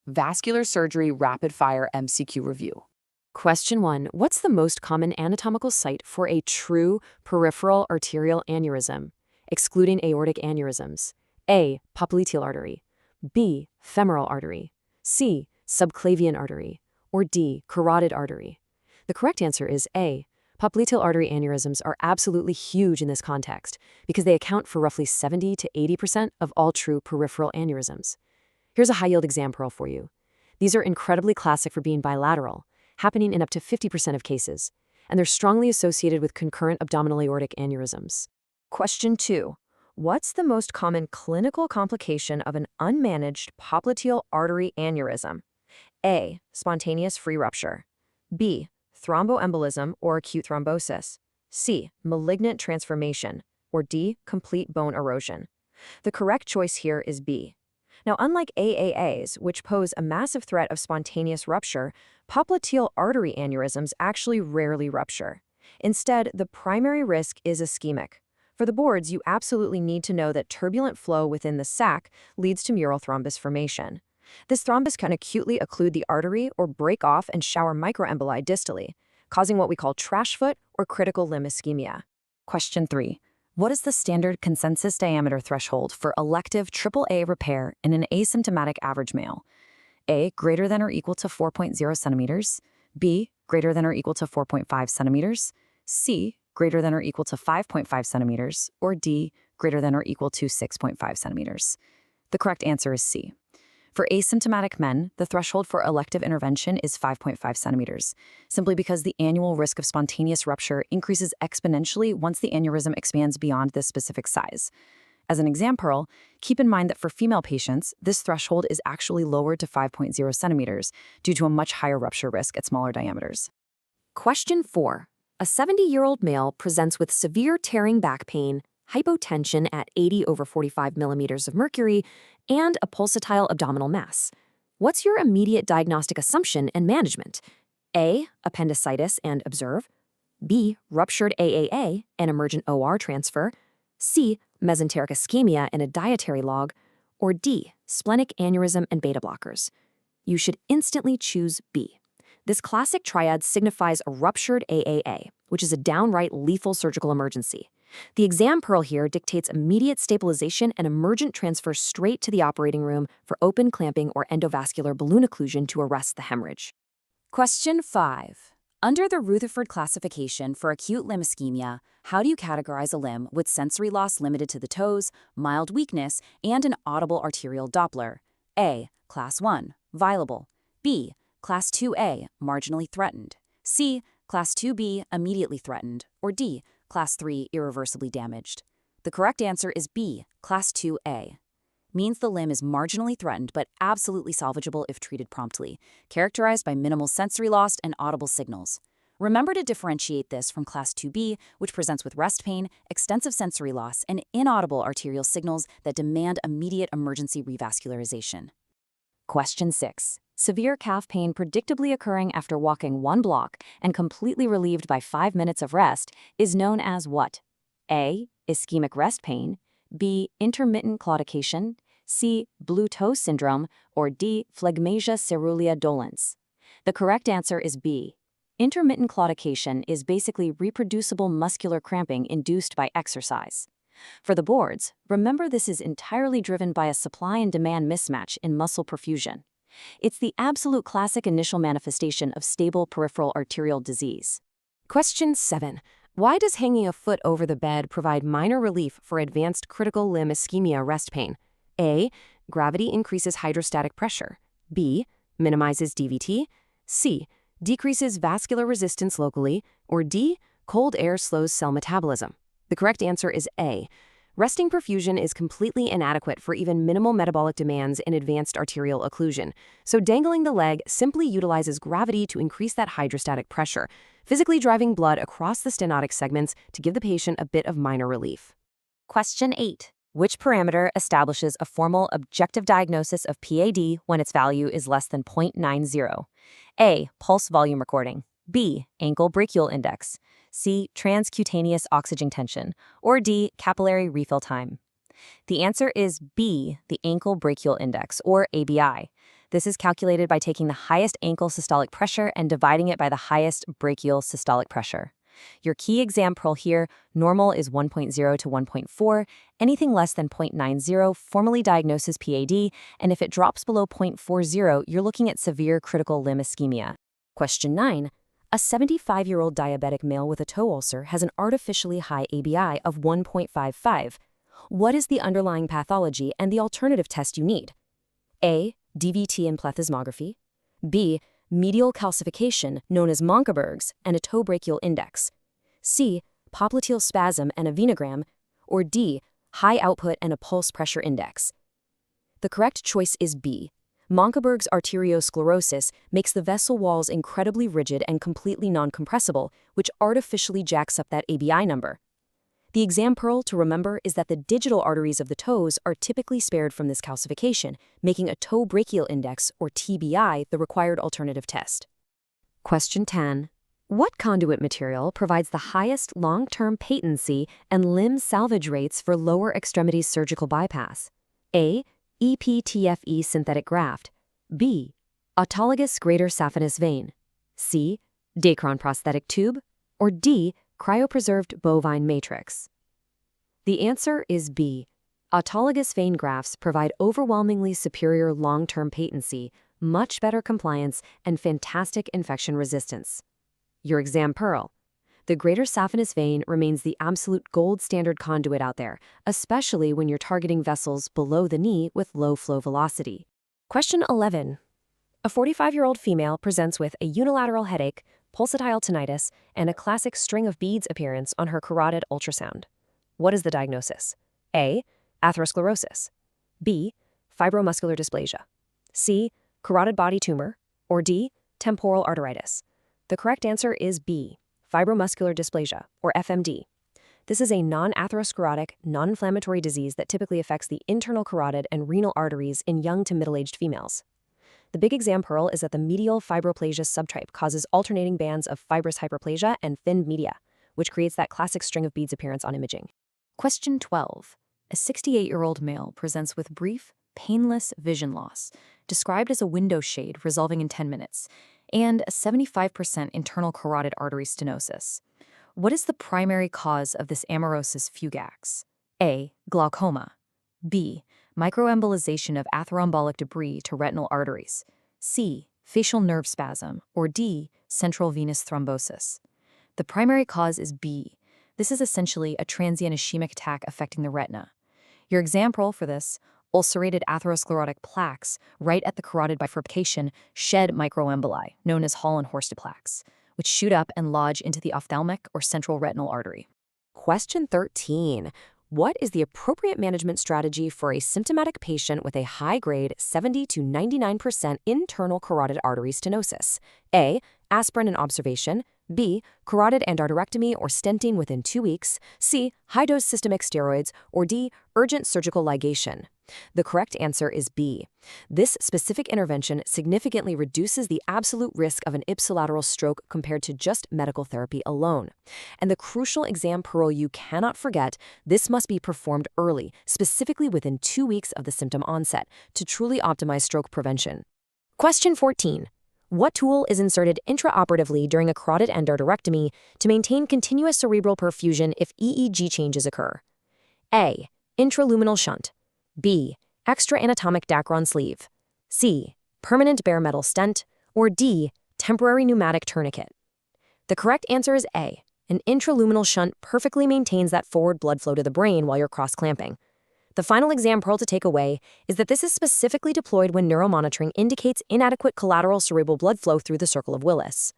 Vascular Surgery Rapid Fire MCQ Review. Question 1. What's the most common anatomical site for a true peripheral arterial aneurysm, excluding aortic aneurysms? A. Popliteal artery. B. Femoral artery. C. Subclavian artery. Or D. Carotid artery. The correct answer is A. Popliteal artery aneurysms are absolutely huge in this context because they account for roughly 70 to 80% of all true peripheral aneurysms. Here's a high-yield exam pearl for you. These are incredibly classic for being bilateral, happening in up to 50% of cases, and they're strongly associated with concurrent abdominal aortic aneurysms. Question 2. What's the most common clinical complication of an unmanaged popliteal artery aneurysm? A. Spontaneous free rupture. B. Thromboembolism or acute thrombosis. C. Malignant transformation. Or D. Complete bone erosion. The correct choice here is B. Now, unlike AAAs, which pose a massive threat of spontaneous rupture, popliteal artery aneurysms actually rarely rupture. Instead, the primary risk is ischemic. For the boards, you absolutely need to know that turbulent flow within the sac leads to mural thrombus formation. This thrombus can acutely occlude the artery or break off and shower microemboli distally, causing what we call trash foot or critical limb ischemia. Question 3. What is the standard consensus diameter threshold for elective AAA repair in an asymptomatic average male? A. Greater than or equal to 4.0 centimeters. B. Greater than or equal to 4.5 centimeters. C. Greater than or equal to 5.5 centimeters. Or D. Greater than or equal to 6.5 centimeters. The correct answer is C. For asymptomatic men, the threshold for elective intervention is 5.5 centimeters, simply because the annual risk of spontaneous rupture increases exponentially once the aneurysm expands beyond this specific size. As an exam pearl, keep in mind that for female patients, this threshold is actually lowered to 5.0 centimeters due to a much higher rupture risk at smaller diameters. Question 4. A 70-year-old male presents with severe tearing back pain, hypotension at 80/45 millimeters of mercury, and a pulsatile abdominal mass. What's your immediate diagnostic assumption and management? A. Appendicitis and observe. B. Ruptured AAA and emergent OR transfer. C. Mesenteric ischemia and a dietary log. Or D. Splenic aneurysm and beta blockers. You should instantly choose B. This classic triad signifies a ruptured AAA, which is a downright lethal surgical emergency. The exam pearl here dictates immediate stabilization and emergent transfer straight to the operating room for open clamping or endovascular balloon occlusion to arrest the hemorrhage. Question 5. Under the Rutherford classification for acute limb ischemia, how do you categorize a limb with sensory loss limited to the toes, mild weakness, and an audible arterial Doppler? A. Class 1, viable. B. Class 2A, marginally threatened. C. Class 2B, immediately threatened. Or D. Class 3, irreversibly damaged. The correct answer is B, Class 2A. Means the limb is marginally threatened but absolutely salvageable if treated promptly, characterized by minimal sensory loss and audible signals. Remember to differentiate this from Class 2B, which presents with rest pain, extensive sensory loss, and inaudible arterial signals that demand immediate emergency revascularization. Question 6. Severe calf pain predictably occurring after walking 1 block and completely relieved by 5 minutes of rest is known as what? A. Ischemic rest pain. B. Intermittent claudication. C. Blue toe syndrome. Or D. Phlegmasia ceruleum dolens. The correct answer is B. Intermittent claudication is basically reproducible muscular cramping induced by exercise. For the boards, remember this is entirely driven by a supply and demand mismatch in muscle perfusion. It's the absolute classic initial manifestation of stable peripheral arterial disease. Question 7. Why does hanging a foot over the bed provide minor relief for advanced critical limb ischemia rest pain? A. Gravity increases hydrostatic pressure. B. Minimizes DVT. C. Decreases vascular resistance locally. Or D. Cold air slows cell metabolism. The correct answer is A. Resting perfusion is completely inadequate for even minimal metabolic demands in advanced arterial occlusion, so dangling the leg simply utilizes gravity to increase that hydrostatic pressure, physically driving blood across the stenotic segments to give the patient a bit of minor relief. Question 8. Which parameter establishes a formal objective diagnosis of PAD when its value is less than 0.90? A. Pulse volume recording. B. Ankle brachial index. C. Transcutaneous oxygen tension. Or D. Capillary refill time. The answer is B. The ankle brachial index, or ABI. This is calculated by taking the highest ankle systolic pressure and dividing it by the highest brachial systolic pressure. Your key exam pearl here, normal is 1.0 to 1.4. Anything less than 0.90 formally diagnoses PAD, and if it drops below 0.40, you're looking at severe critical limb ischemia. Question 9. A 75-year-old diabetic male with a toe ulcer has an artificially high ABI of 1.55. What is the underlying pathology and the alternative test you need? A. DVT and plethysmography. B. Medial calcification, known as Monkeberg's, and a toe brachial index. C. Popliteal spasm and a venogram. Or D. High output and a pulse pressure index. The correct choice is B. Monkeberg's arteriosclerosis makes the vessel walls incredibly rigid and completely non-compressible, which artificially jacks up that ABI number. The exam pearl to remember is that the digital arteries of the toes are typically spared from this calcification, making a toe brachial index, or TBI, the required alternative test. Question 10. What conduit material provides the highest long-term patency and limb salvage rates for lower extremities surgical bypass? A. EPTFE synthetic graft. B. Autologous greater saphenous vein. C. Dacron prosthetic tube. Or D. Cryopreserved bovine matrix. The answer is B. Autologous vein grafts provide overwhelmingly superior long-term patency, much better compliance, and fantastic infection resistance. Your exam pearl. The greater saphenous vein remains the absolute gold standard conduit out there, especially when you're targeting vessels below the knee with low flow velocity. Question 11. A 45-year-old female presents with a unilateral headache, pulsatile tinnitus, and a classic string of beads appearance on her carotid ultrasound. What is the diagnosis? A. Atherosclerosis. B. Fibromuscular dysplasia. C. Carotid body tumor. Or D. Temporal arteritis. The correct answer is B. Fibromuscular dysplasia, or FMD. This is a non-atherosclerotic, non-inflammatory disease that typically affects the internal carotid and renal arteries in young to middle-aged females. The big exam pearl is that the medial fibroplasia subtype causes alternating bands of fibrous hyperplasia and thin media, which creates that classic string of beads appearance on imaging. Question 12. A 68-year-old male presents with brief, painless vision loss, described as a window shade resolving in 10 minutes, and a 75% internal carotid artery stenosis. What is the primary cause of this amaurosis fugax? A. Glaucoma. B. Microembolization of atherombolyc debris to retinal arteries. C. Facial nerve spasm. Or D. Central venous thrombosis. The primary cause is B. This is essentially a transient ischemic attack affecting the retina. Your exam pearl for this: ulcerated atherosclerotic plaques right at the carotid bifurcation shed microemboli, known as Hall-and-Horst plaques, which shoot up and lodge into the ophthalmic or central retinal artery. Question 13. What is the appropriate management strategy for a symptomatic patient with a high-grade 70 to 99% internal carotid artery stenosis? A. Aspirin and observation. B. Carotid endarterectomy or stenting within 2 weeks. C. High-dose systemic steroids. Or D. Urgent surgical ligation. The correct answer is B. This specific intervention significantly reduces the absolute risk of an ipsilateral stroke compared to just medical therapy alone. And the crucial exam pearl you cannot forget: this must be performed early, specifically within 2 weeks of the symptom onset, to truly optimize stroke prevention. Question 14. What tool is inserted intraoperatively during a carotid endarterectomy to maintain continuous cerebral perfusion if EEG changes occur? A. Intraluminal shunt. B. Extra anatomic Dacron sleeve. C. Permanent bare metal stent. Or D. Temporary pneumatic tourniquet. The correct answer is A. An intraluminal shunt perfectly maintains that forward blood flow to the brain while you're cross-clamping. The final exam pearl to take away is that this is specifically deployed when neuromonitoring indicates inadequate collateral cerebral blood flow through the circle of Willis.